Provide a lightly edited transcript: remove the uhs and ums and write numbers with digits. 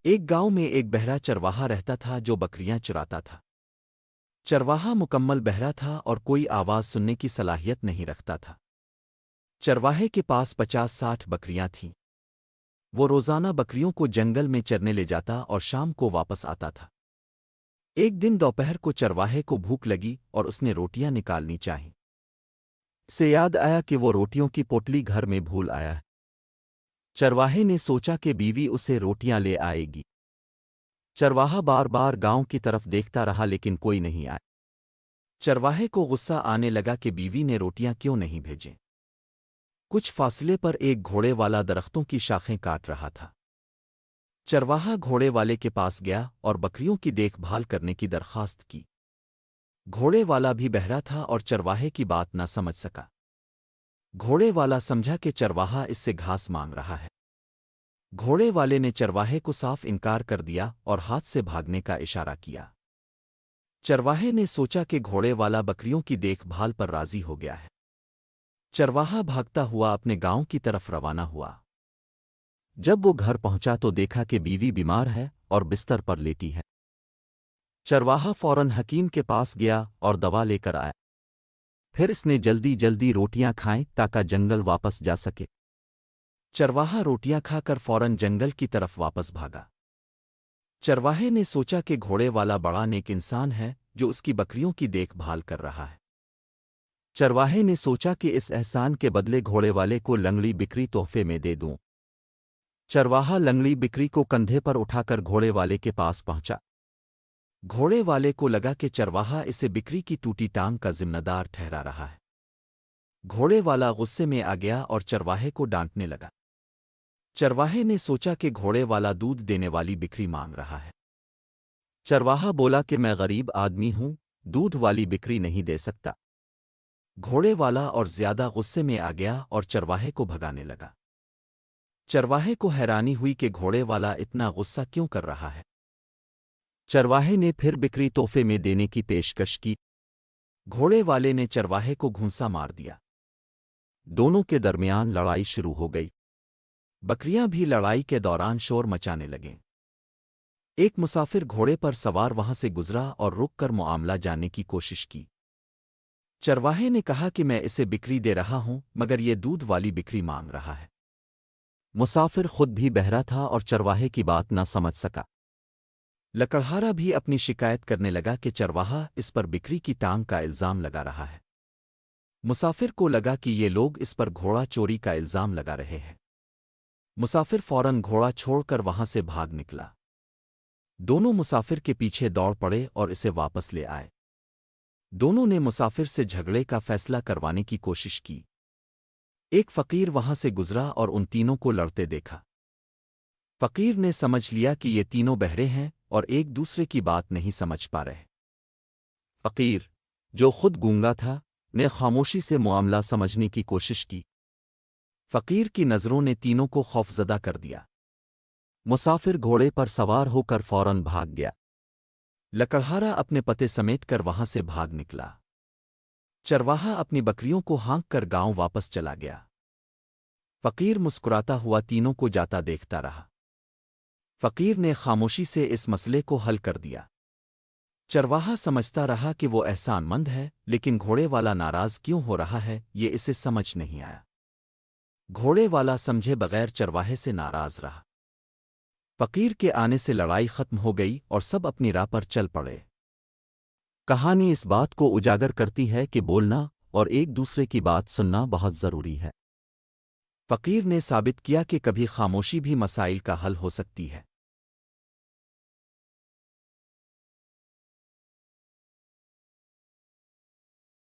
ایک گاؤں میں ایک بہرا چرواہا رہتا تھا جو بکریاں چراتا تھا۔ چرواہا مکمل بہرا تھا اور کوئی آواز سننے کی صلاحیت نہیں رکھتا تھا۔ چرواہے کے پاس 50-60 بکریاں تھیں۔ وہ روزانہ بکریوں کو جنگل میں چرنے لے جاتا اور شام کو واپس آتا تھا۔ ایک دن دوپہر کو چرواہے کو بھوک لگی اور اس نے روٹیاں نکالنی چاہیں۔ اسے یاد آیا کہ وہ روٹیوں کی پوٹلی گھر میں بھول آیا ہے۔ چرواہے نے سوچا کہ بیوی اسے روٹیاں لے آئے گی۔ چرواہا بار بار گاؤں کی طرف دیکھتا رہا لیکن کوئی نہیں آیا۔ چرواہے کو غصہ آنے لگا کہ بیوی نے روٹیاں کیوں نہیں بھیجیں۔ کچھ فاصلے پر ایک گھوڑے والا درختوں کی شاخیں کاٹ رہا تھا۔ چرواہا گھوڑے والے کے پاس گیا اور بکریوں کی دیکھ بھال کرنے کی درخواست کی۔ گھوڑے والا بھی بہرا تھا اور چرواہے کی بات نہ سمجھ سکا۔ گھوڑے والا سمجھا کہ چرواہا اس سے گھاس مانگ رہا ہے۔ گھوڑے والے نے چرواہے کو صاف انکار کر دیا اور ہاتھ سے بھاگنے کا اشارہ کیا۔ چرواہے نے سوچا کہ گھوڑے والا بکریوں کی دیکھ بھال پر راضی ہو گیا ہے۔ چرواہا بھاگتا ہوا اپنے گاؤں کی طرف روانہ ہوا۔ جب وہ گھر پہنچا تو دیکھا کہ بیوی بیمار ہے اور بستر پر لیٹی ہے۔ چرواہا فوراً حکیم کے پاس گیا اور دوا لے کر آیا۔ پھر اس نے جلدی جلدی روٹیاں کھائیں تاکہ جنگل واپس جا سکے۔ چرواہا روٹیاں کھا کر فوراً جنگل کی طرف واپس بھاگا۔ چرواہے نے سوچا کہ گھوڑے والا بڑا نیک انسان ہے جو اس کی بکریوں کی دیکھ بھال کر رہا ہے۔ چرواہے نے سوچا کہ اس احسان کے بدلے گھوڑے والے کو لنگڑی بکری تحفے میں دے دوں۔ چرواہا لنگڑی بکری کو کندھے پر اٹھا کر گھوڑے والے کے پاس پہنچا۔ گھوڑے والے کو لگا کہ چرواہا اسے بکری کی ٹوٹی ٹانگ کا ذمہ دار ٹھہرا رہا ہے۔ گھوڑے والا غصے میں آ گیا اور چرواہے کو ڈانٹنے لگا۔ چرواہے نے سوچا کہ گھوڑے والا دودھ دینے والی بکری مانگ رہا ہے۔ چرواہا بولا کہ میں غریب آدمی ہوں، دودھ والی بکری نہیں دے سکتا۔ گھوڑے والا اور زیادہ غصے میں آ گیا اور چرواہے کو بھگانے لگا۔ چرواہے کو حیرانی ہوئی کہ گھوڑے والا اتنا غصہ کیوں کر رہا ہے۔ چرواہے نے پھر بکری تحفے میں دینے کی پیشکش کی۔ گھوڑے والے نے چرواہے کو گھونسا مار دیا۔ دونوں کے درمیان لڑائی شروع ہو گئی۔ بکریاں بھی لڑائی کے دوران شور مچانے لگیں۔ ایک مسافر گھوڑے پر سوار وہاں سے گزرا اور رک کر معاملہ جاننے کی کوشش کی۔ چرواہے نے کہا کہ میں اسے بکری دے رہا ہوں مگر یہ دودھ والی بکری مانگ رہا ہے۔ مسافر خود بھی بہرا تھا اور چرواہے کی بات نہ سمجھ سکا۔ لکڑہارا بھی اپنی شکایت کرنے لگا کہ چرواہا اس پر بکری کی ٹانگ کا الزام لگا رہا ہے۔ مسافر کو لگا کہ یہ لوگ اس پر گھوڑا چوری کا الزام لگا رہے ہیں۔ مسافر فوراً گھوڑا چھوڑ کر وہاں سے بھاگ نکلا۔ دونوں مسافر کے پیچھے دوڑ پڑے اور اسے واپس لے آئے۔ دونوں نے مسافر سے جھگڑے کا فیصلہ کروانے کی کوشش کی۔ ایک فقیر وہاں سے گزرا اور ان تینوں کو لڑتے دیکھا۔ فقیر نے سمجھ لیا کہ یہ تینوں بہرے ہیں اور ایک دوسرے کی بات نہیں سمجھ پا رہے۔ فقیر، جو خود گونگا تھا، نے خاموشی سے معاملہ سمجھنے کی کوشش کی۔ فقیر کی نظروں نے تینوں کو خوفزدہ کر دیا۔ مسافر گھوڑے پر سوار ہو کر فوراً بھاگ گیا۔ لکڑہارا اپنے پتے سمیٹ کر وہاں سے بھاگ نکلا۔ چرواہا اپنی بکریوں کو ہانک کر گاؤں واپس چلا گیا۔ فقیر مسکراتا ہوا تینوں کو جاتا دیکھتا رہا۔ فقیر نے خاموشی سے اس مسئلے کو حل کر دیا۔ چرواہا سمجھتا رہا کہ وہ احسان مند ہے لیکن گھوڑے والا ناراض کیوں ہو رہا ہے یہ اسے سمجھ نہیں آیا۔ گھوڑے والا سمجھے بغیر چرواہے سے ناراض رہا۔ فقیر کے آنے سے لڑائی ختم ہو گئی اور سب اپنی راہ پر چل پڑے۔ کہانی اس بات کو اجاگر کرتی ہے کہ بولنا اور ایک دوسرے کی بات سننا بہت ضروری ہے۔ فقیر نے ثابت کیا کہ کبھی خاموشی بھی مسائل کا حل ہو سکتی ہے۔